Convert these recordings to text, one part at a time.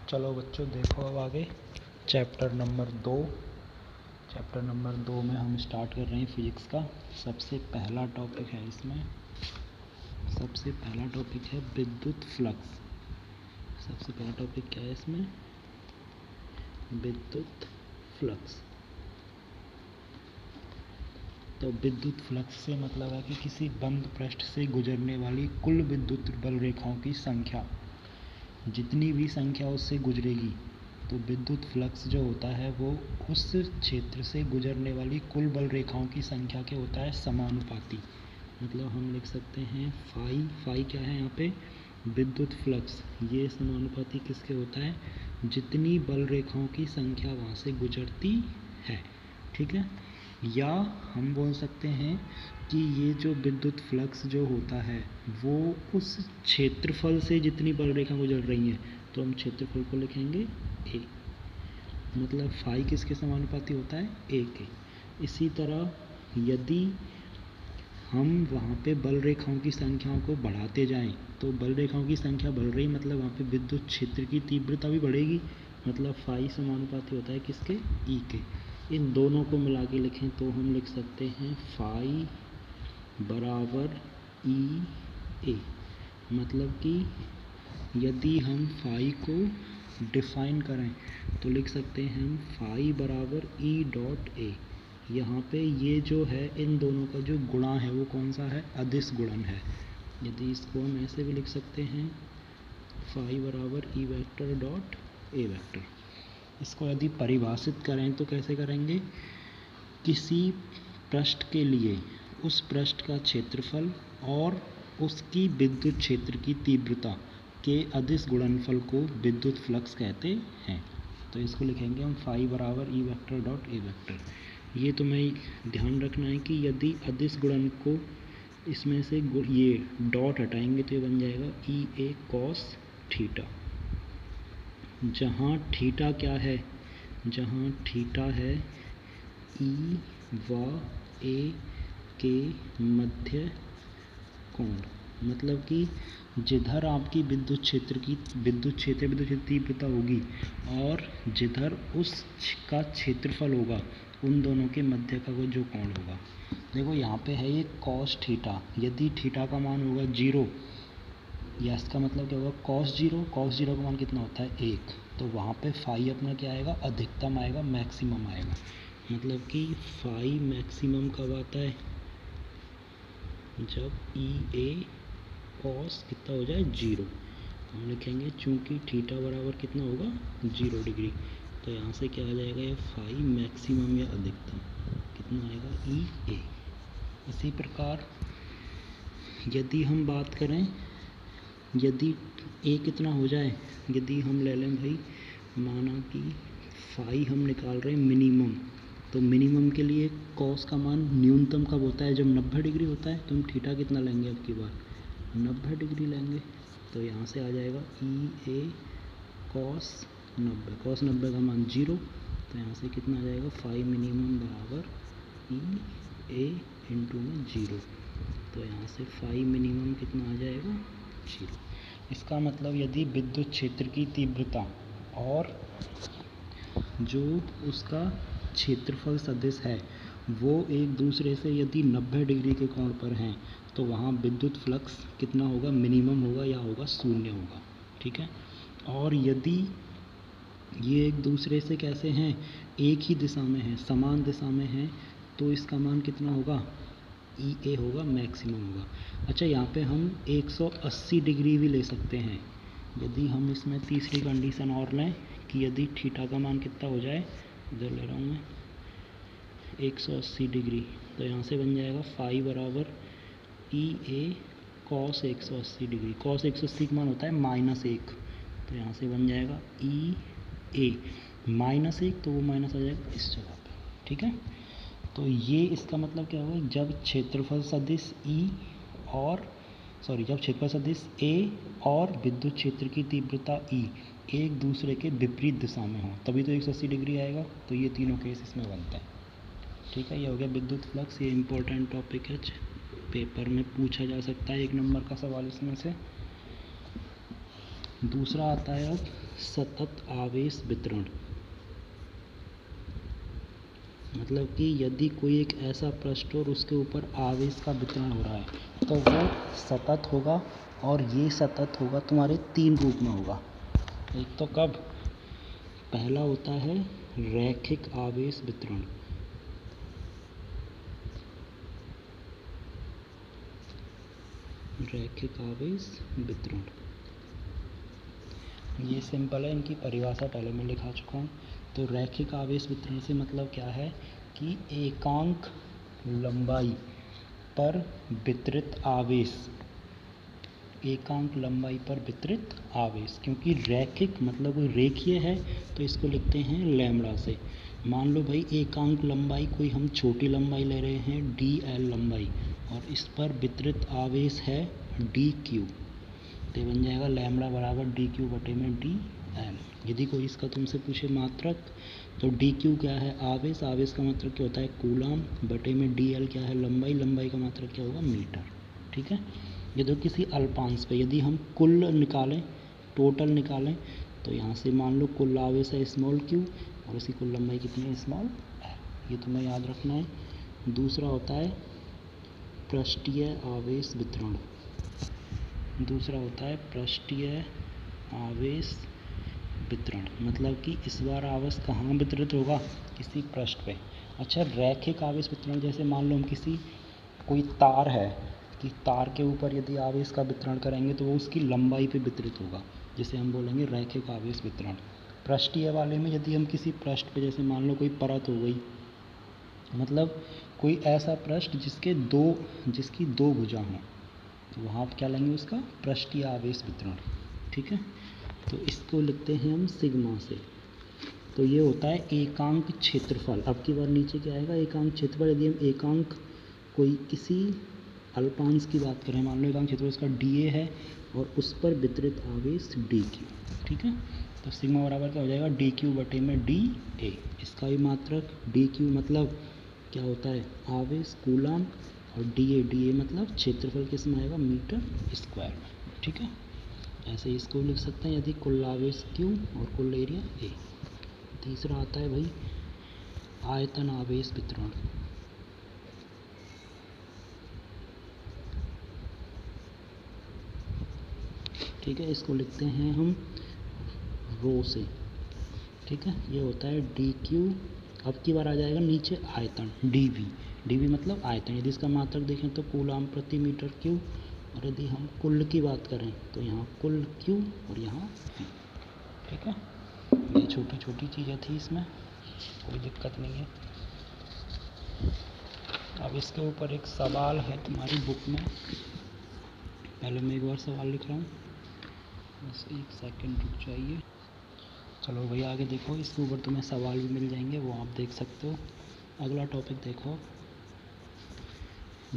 चलो बच्चों देखो अब आगे चैप्टर नंबर 2 में हम स्टार्ट कर रहे हैं फिजिक्स का। सबसे पहला टॉपिक है इसमें, सबसे पहला टॉपिक है विद्युत फ्लक्स। सबसे पहला टॉपिक क्या है इसमें? विद्युत फ्लक्स। तो विद्युत फ्लक्स से मतलब है कि किसी बंद पृष्ठ से गुजरने वाली कुल विद्युत बल रेखाओं की संख्या, जितनी भी संख्या उससे गुजरेगी, तो विद्युत फ्लक्स जो होता है वो उस क्षेत्र से गुजरने वाली कुल बल रेखाओं की संख्या के होता है समानुपाती। मतलब हम लिख सकते हैं फाई क्या है यहाँ पे? विद्युत फ्लक्स। ये समानुपाती किसके होता है? जितनी बल रेखाओं की संख्या वहाँ से गुजरती है, ठीक है। या हम बोल सकते हैं कि ये जो विद्युत फ्लक्स जो होता है वो उस क्षेत्रफल से जितनी बल रेखा गुजर रही हैं, तो हम क्षेत्रफल को लिखेंगे ए। मतलब फाई किसके समानुपाती होता है? ए के। इसी तरह यदि हम वहाँ पे बल रेखाओं की संख्याओं को बढ़ाते जाएं, तो बल रेखाओं की संख्या बढ़ रही, मतलब वहाँ पे विद्युत क्षेत्र की तीव्रता भी बढ़ेगी। मतलब फाई समानुपाती होता है किसके? ई के। इन दोनों को मिला के लिखें तो हम लिख सकते हैं फाई बराबर ई ए। मतलब कि यदि हम फाई को डिफाइन करें तो लिख सकते हैं हम फाई बराबर ई डॉट ए। यहाँ पे ये जो है इन दोनों का जो गुणा है वो कौन सा है? अदिश गुणन है। यदि इसको हम ऐसे भी लिख सकते हैं फाई बराबर E vector dot A vector. इसको यदि परिभाषित करें तो कैसे करेंगे? किसी पृष्ठ के लिए उस पृष्ठ का क्षेत्रफल और उसकी विद्युत क्षेत्र की तीव्रता के अदिश गुणनफल को विद्युत फ्लक्स कहते हैं। तो इसको लिखेंगे हम फाई बराबर E vector dot A vector. ये तुम्हें ध्यान रखना है कि यदि अदिश गुणन को इसमें से ये डॉट हटाएंगे तो ये बन जाएगा ई ए कॉस थीटा। जहाँ थीटा क्या है? जहाँ थीटा है ई व ए के मध्य कोण। मतलब कि जिधर आपकी विद्युत क्षेत्र तीव्रता होगी और जिधर उसका क्षेत्रफल होगा, उन दोनों के मध्य का वो जो कोण होगा। देखो यहाँ पे है ये कॉस थीटा। यदि थीटा का मान होगा 0, या इसका मतलब क्या होगा? कॉस जीरो का मान कितना होता है? 1। तो वहाँ पे फाई अपना क्या आएगा? अधिकतम आएगा, मैक्सिमम आएगा। मतलब कि फाई मैक्सिमम कब आता है? जब ई ए कॉस कितना हो जाए? 0। हम लिखेंगे चूँकि थीटा बराबर कितना होगा? 0 डिग्री। तो यहाँ से क्या आ जाएगा? ये फाई मैक्सिमम या अधिकतम कितना आएगा? ई ए। इसी प्रकार यदि हम बात करें, यदि ए कितना हो जाए, यदि हम ले लें भाई, माना कि फाई हम निकाल रहे हैं मिनिमम, तो मिनिमम के लिए कॉस का मान न्यूनतम कब होता है? जब 90 डिग्री होता है। तो हम थीटा कितना लेंगे अब की बार? 90 डिग्री लेंगे। तो यहाँ से आ जाएगा ई ए कॉस 90। कॉस 90 का मान 0। तो यहाँ से कितना आ जाएगा? फाई मिनिमम बराबर ई ए इंटू में 0। तो यहाँ से फाई मिनिमम कितना आ जाएगा? 0। इसका मतलब यदि विद्युत क्षेत्र की तीव्रता और जो उसका क्षेत्रफल सदिश है वो एक दूसरे से यदि 90 डिग्री के कोण पर हैं, तो वहाँ विद्युत फ्लक्स कितना होगा? मिनिमम होगा या होगा? 0 होगा, ठीक है। और यदि ये एक दूसरे से कैसे हैं? एक ही दिशा में हैं, समान दिशा में हैं, तो इसका मान कितना होगा? ई ए होगा, मैक्सिमम होगा। अच्छा, यहाँ पे हम 180 डिग्री भी ले सकते हैं। यदि हम इसमें तीसरी कंडीशन और लें कि यदि थीटा का मान कितना हो जाए, इधर ले रहा हूँ मैं 180 डिग्री, तो यहाँ से बन जाएगा फाई बराबर ई ए कॉस 180 डिग्री। कॉस 180 का मान होता है -1। तो यहाँ से बन जाएगा ई ए -1, तो वो माइनस आ जाएगा इस जगह पे, ठीक है। तो ये इसका मतलब क्या होगा? जब क्षेत्रफल सदिश ए और विद्युत क्षेत्र की तीव्रता ई एक दूसरे के विपरीत दिशा में हो, तभी तो 180 डिग्री आएगा। तो ये तीनों केस इसमें बनते हैं, ठीक है। ये हो गया विद्युत फ्लक्स। ये इम्पोर्टेंट टॉपिक है, पेपर में पूछा जा सकता है 1 नंबर का सवाल इसमें से। दूसरा आता है अब सतत आवेश वितरण। मतलब कि यदि कोई एक ऐसा पृष्ठ और उसके ऊपर आवेश का वितरण हो रहा है तो वो सतत होगा, और ये सतत होगा तुम्हारे 3 रूप में होगा। एक तो कब, पहला होता है रैखिक आवेश वितरण। रैखिक आवेश वितरण ये सिंपल है, इनकी परिभाषा पहले मैं लिखा चुका हूँ। तो रैखिक आवेश वितरण से मतलब क्या है कि एकांक लंबाई पर वितरित आवेश, एकांक लंबाई पर वितरित आवेश, क्योंकि रैखिक मतलब कोई रेखीय है तो इसको लिखते हैं लैम्बडा से। मान लो भाई एकांक लंबाई कोई हम छोटी लंबाई ले रहे हैं dl लंबाई, और इस पर वितरित आवेश है dq, तो बन जाएगा लैम्बडा बराबर dq बटे में dl। यदि कोई इसका तुमसे पूछे मात्रक तो dq क्या है, आवेश, आवेश का मात्रक क्या होता है कूलाम, बटे में dl क्या है लंबाई, लंबाई का मात्रक क्या होगा मीटर। ठीक है। यदि किसी अल्पांश पे यदि हम कुल निकालें, टोटल निकालें, तो यहाँ से मान लो कुल आवेश है स्मॉल q और उसकी कुल लंबाई कितनी है स्मॉल l, ये तुम्हें याद रखना है। दूसरा होता है पृष्ठीय आवेश वितरण। दूसरा होता है पृष्ठीय आवेश वितरण, मतलब कि इस बार आवेश कहाँ वितरित होगा, किसी पृष्ठ पे। अच्छा, रैखिक आवेश वितरण जैसे मान लो हम किसी कोई तार है कि तार के ऊपर यदि आवेश का वितरण करेंगे तो वो उसकी लंबाई पे वितरित होगा, जिसे हम बोलेंगे रैखिक आवेश वितरण। पृष्ठीय वाले में यदि हम किसी पृष्ठ पे जैसे मान लो कोई परत हो गई, मतलब कोई ऐसा पृष्ठ जिसकी दो भुजा हों, तो वहाँ आप क्या लेंगे उसका पृष्ठीय आवेश वितरण। ठीक है। तो इसको लिखते हैं हम सिग्मा से। तो ये होता है एकांक क्षेत्रफल। अब की बार नीचे क्या आएगा एकांक क्षेत्रफल। यदि हम एकांक कोई किसी अल्पांश की बात करें, मान लो एकांक क्षेत्रफल उसका dA है और उस पर वितरित आवेश dq। ठीक है। तो सिग्मा बराबर क्या हो जाएगा dq बटे में dA। इसका भी मात्रक dq मतलब क्या होता है आवेश कूलाम, और dA मतलब क्षेत्रफल किसमें आएगा मीटर स्क्वायर में। ठीक है। ऐसे इसको लिख सकते हैं यदि कुल आवेश q और कुल एरिया A। तीसरा आता है भाई आयतन आवेश वितरण। ठीक है, इसको लिखते हैं हम रो से। ठीक है, ये होता है dq। अब की बार आ जाएगा नीचे आयतन dV मतलब आयतन। यदि इसका मात्रक देखें तो कूलाम प्रति मीटर क्यू, और यदि हम कुल की बात करें तो यहाँ कुल q और यहाँ v। ठीक है, ये छोटी छोटी चीज़ें थी, इसमें कोई दिक्कत नहीं है। अब इसके ऊपर एक सवाल है तुम्हारी बुक में, पहले मैं एक बार सवाल लिख रहा हूँ, बस एक सेकंड रुक जाइए। चलो भाई आगे देखो, इसके ऊपर तुम्हें सवाल भी मिल जाएंगे, वो आप देख सकते हो। अगला टॉपिक देखो,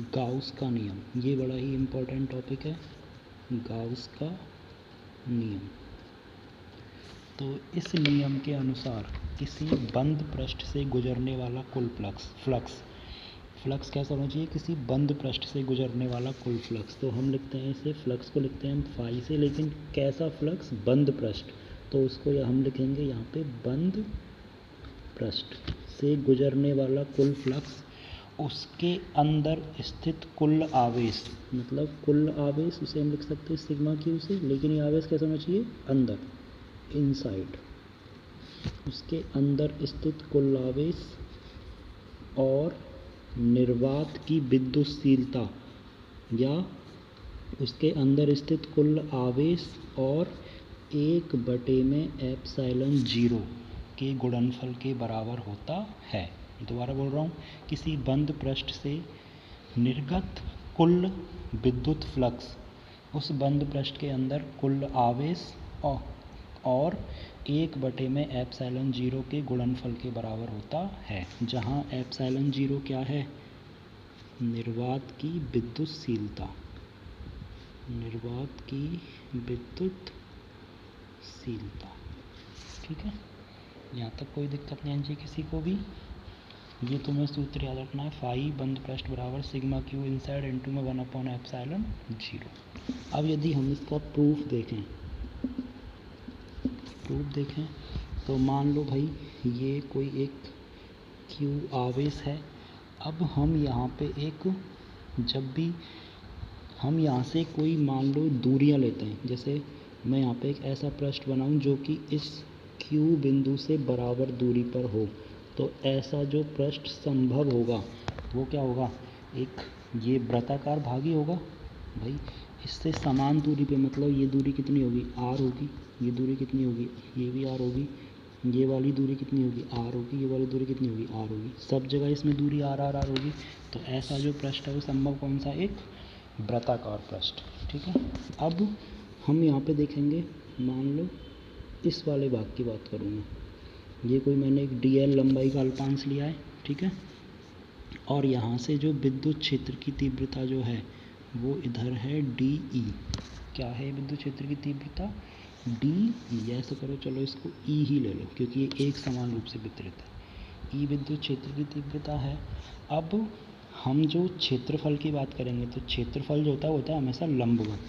गाउस का नियम। ये बड़ा ही इम्पोर्टेंट टॉपिक है, गाउस का नियम। तो इस नियम के अनुसार किसी बंद पृष्ठ से गुजरने वाला कुल फ्लक्स कैसा होना चाहिए, किसी बंद पृष्ठ से गुजरने वाला कुल फ्लक्स। तो हम लिखते हैं इसे, फ्लक्स को लिखते हैं हम फाई से, लेकिन कैसा फ्लक्स, बंद पृष्ठ, तो उसको हम लिखेंगे यहाँ पे बंद पृष्ठ से गुजरने वाला कुल फ्लक्स, उसके अंदर स्थित कुल आवेश, मतलब कुल आवेश उसे हम लिख सकते हैं सिग्मा क्यू से, लेकिन ये आवेश कैसा होना चाहिए अंदर, इनसाइड। उसके अंदर स्थित कुल आवेश और निर्वात की विद्युतशीलता, या उसके अंदर स्थित कुल आवेश और 1/ε0 के गुणनफल के बराबर होता है। दोबारा बोल रहा हूँ, किसी बंद पृष्ठ से निर्गत कुल विद्युत फ्लक्स उस बंद पृष्ठ के अंदर कुल आवेश और 1/ε0 के गुणनफल के बराबर होता है, जहाँ ε0 क्या है, निर्वात की विद्युतशीलता, निर्वात की विद्युतशीलता। ठीक है, यहाँ तक कोई दिक्कत नहीं है किसी को भी। ये तुम्हें सूत्र याद रखना है, फाई बंद पृष्ठ बराबर सिग्मा क्यू इनसाइड इनटू में 1/ε0। अब यदि हम इसका प्रूफ देखें प्रूफ देखें तो मान लो भाई ये कोई एक Q आवेश है। अब हम यहाँ पे जब भी हम यहाँ से कोई मान लो दूरियाँ लेते हैं, जैसे मैं यहाँ पे एक ऐसा पृष्ठ बनाऊँ जो कि इस Q बिंदु से बराबर दूरी पर हो, तो ऐसा जो पृष्ठ संभव होगा वो क्या होगा, एक ये वृत्ताकार भाग ही होगा भाई। इससे समान दूरी पे, मतलब ये दूरी कितनी होगी, r होगी, ये दूरी कितनी होगी, ये भी r होगी, ये वाली दूरी कितनी होगी, r होगी, ये वाली दूरी कितनी होगी, r होगी, सब जगह इसमें दूरी r r r होगी। तो ऐसा जो पृष्ठ है वो संभव कौन सा, एक वृत्ताकार पृष्ठ। ठीक है, अब हम यहाँ पे देखेंगे, मान लो इस वाले भाग की बात करूँ मैं, ये कोई मैंने एक dl लंबाई का अल्पांश लिया है। ठीक है, और यहाँ से जो विद्युत क्षेत्र की तीव्रता जो है वो इधर है DE। क्या है विद्युत क्षेत्र की तीव्रता, DE। ऐसा करो, चलो इसको E ही ले लो क्योंकि ये एक समान रूप से वितरित है। E विद्युत क्षेत्र की तीव्रता है। अब हम जो क्षेत्रफल की बात करेंगे तो क्षेत्रफल जो होता है हमेशा लंबवत।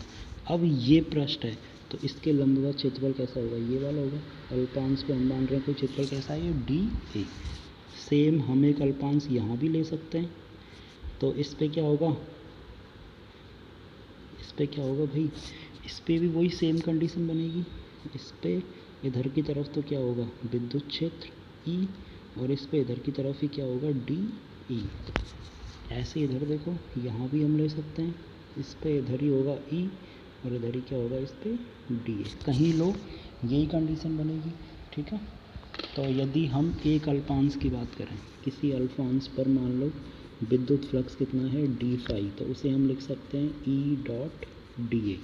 अब ये पृष्ठ है तो इसके लंबवत क्षेत्रफल कैसा होगा, ये वाला होगा। अल्पांश को हम मान रहे हैं कोई क्षेत्रफल कैसा है, ये DA। सेम हम एक अल्पांश यहाँ भी ले सकते हैं, तो इस पे क्या होगा, भाई, इस पे भी वही सेम कंडीशन बनेगी। इस पे इधर की तरफ तो क्या होगा, विद्युत क्षेत्र E, और इस पे इधर की तरफ ही क्या होगा, DE। ऐसे इधर देखो, यहाँ भी हम ले सकते हैं, इस पे इधर ही होगा E और इधर ही क्या होगा, इस पे DA। कहीं लो यही कंडीशन बनेगी। ठीक है, तो यदि हम एक अल्पांश की बात करें, किसी अल्पांश पर मान लो विद्युत फ्लक्स कितना है, d फाई, तो उसे हम लिख सकते हैं E डॉट DA।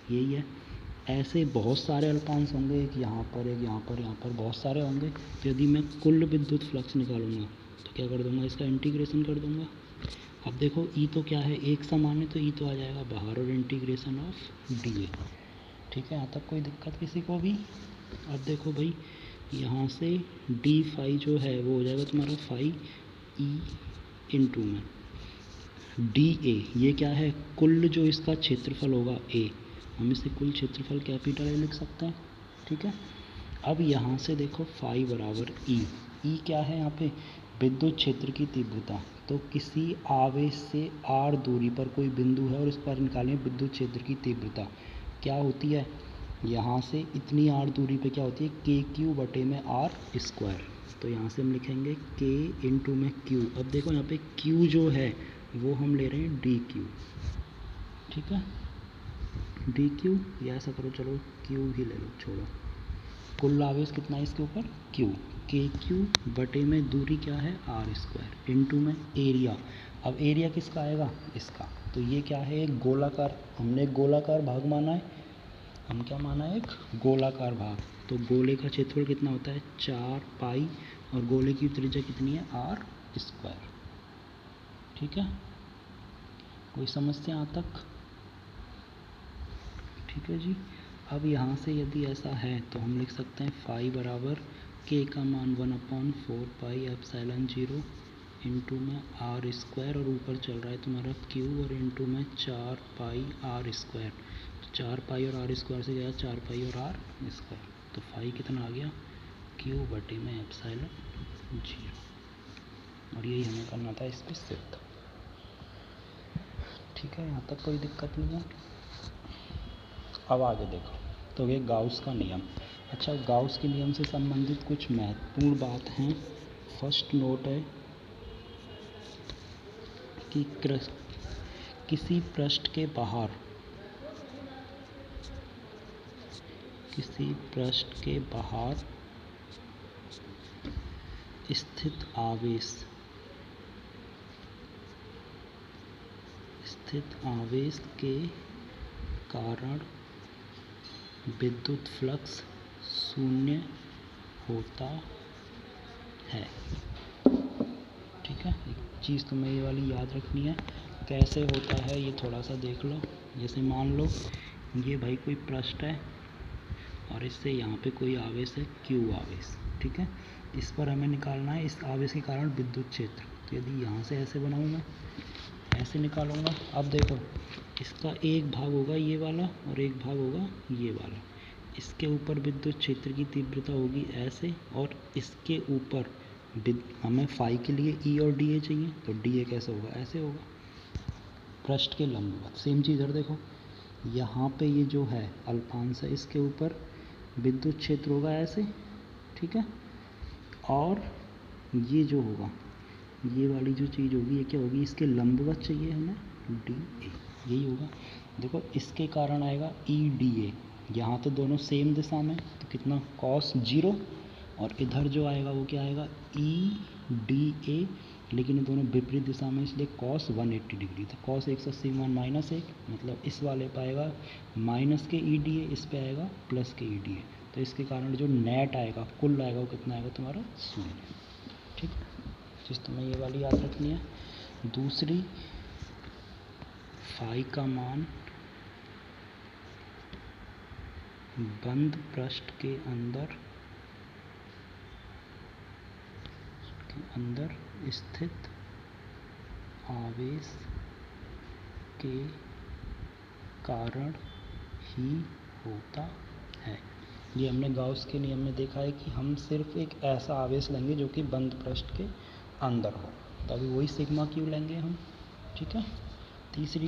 यही है। ऐसे बहुत सारे अल्पांश होंगे, एक यहाँ पर, एक यहाँ पर, यहाँ पर बहुत सारे होंगे। तो यदि मैं कुल विद्युत फ्लक्स निकालूंगा तो क्या कर दूंगा, इसका इंटीग्रेशन कर दूंगा। अब देखो E तो क्या है, एक समान है, तो E तो आ जाएगा बाहर और इंटीग्रेशन ऑफ DA। ठीक है, यहाँ तक कोई दिक्कत किसी को भी। अब देखो भाई, यहाँ से d फाई जो है वो हो जाएगा तुम्हारा फाई E इंटू में DA। ये क्या है, कुल जो इसका क्षेत्रफल होगा A, हम इसे कुल क्षेत्रफल कैपिटल A लिख सकते हैं। ठीक है, अब यहाँ से देखो फाई बराबर E क्या है यहाँ पे, विद्युत क्षेत्र की तीव्रता। तो किसी आवेश से r दूरी पर कोई बिंदु है और इस पर निकालें विद्युत क्षेत्र की तीव्रता क्या होती है, यहाँ से इतनी r दूरी पे क्या होती है, KQ बटे में r स्क्वायर। तो यहाँ से हम लिखेंगे K इंटू में Q। अब देखो यहाँ पे Q जो है वो हम ले रहे हैं DQ। ठीक है, DQ, या ऐसा करो, चलो Q ही ले लो, छोड़ो। कुल आवेश कितना है इसके ऊपर, Q, KQ बटे में दूरी क्या है, r स्क्वायर इंटू में एरिया। अब एरिया किसका आएगा, इसका। तो ये क्या है, एक गोलाकार, हमने एक गोलाकार भाग माना है, हम क्या माना है, एक गोलाकार भाग। तो गोले का क्षेत्रफल कितना होता है, 4 पाई, और गोले की त्रिज्या कितनी है, r स्क्वायर। ठीक है, कोई समस्या यहाँ तक। ठीक है जी। अब यहाँ से यदि ऐसा है तो हम लिख सकते हैं फाई बराबर K का मान 1/4 पाई एप्सिलॉन 0 इंटू में r स्क्वायर, और ऊपर चल रहा है तुम्हारा Q, और इंटू में 4 पाई r स्क्वायर। तो 4 पाई और r स्क्वायर से गया 4 पाई और r स्क्वायर, तो फाई कितना आ गया, Q बटे में एप्सिलॉन 0। और यही हमें करना था इस पर सिद्ध। ठीक है, यहाँ तक कोई दिक्कत नहीं है। अब आगे देखो, तो ये गाउस का नियम। अच्छा, गाउस के नियम से संबंधित कुछ महत्वपूर्ण बात हैं। फर्स्ट नोट है कि किसी पृष्ठ के बाहर स्थित आवेश के कारण विद्युत फ्लक्स शून्य होता है। ठीक है, एक चीज़ तुम्हें ये वाली याद रखनी है, कैसे होता है ये थोड़ा सा देख लो। जैसे मान लो ये भाई कोई पृष्ठ है और इससे यहाँ पे कोई आवेश है, Q आवेश। ठीक है, इस पर हमें निकालना है इस आवेश के कारण विद्युत क्षेत्र। तो यदि यहाँ से ऐसे बनाऊँगा, ऐसे निकालूंगा। अब देखो, इसका एक भाग होगा ये वाला और एक भाग होगा ये वाला। इसके ऊपर विद्युत क्षेत्र की तीव्रता होगी ऐसे, और इसके ऊपर हमें फाई के लिए ई और डी ए चाहिए, तो डी ए कैसे होगा, ऐसे होगा पृष्ठ के लंबवत। सेम चीज़ इधर देखो, यहाँ पे ये जो है अल्पांश है, इसके ऊपर विद्युत क्षेत्र होगा ऐसे, ठीक है, और ये जो होगा, ये वाली जो चीज़ होगी ये क्या होगी, इसके लंबवत चाहिए हमें डी ए, यही होगा। देखो इसके कारण आएगा ई डी ए, यहाँ तो दोनों सेम दिशा में, तो कितना कॉस 0, और इधर जो आएगा वो क्या आएगा ई डी ए, लेकिन ये दोनों विपरीत दिशा में, इसलिए कॉस 180 डिग्री। तो कॉस 180 -1, मतलब इस वाले पर आएगा माइनस के ई डी ए, इस पे आएगा प्लस के ई डी ए। तो इसके कारण जो नेट आएगा, कुल आएगा, वो कितना आएगा तुम्हारा 0। ठीक, जिस तुम्हें ये वाली याद रखनी है। दूसरी, फाई का मान बंद पृष्ठ के अंदर स्थित आवेश के कारण ही होता है। ये हमने गाउस के नियम में देखा है कि हम सिर्फ एक ऐसा आवेश लेंगे जो कि बंद पृष्ठ के अंदर हो, तभी वही सिग्मा क्यू लेंगे हम। ठीक है। तीसरी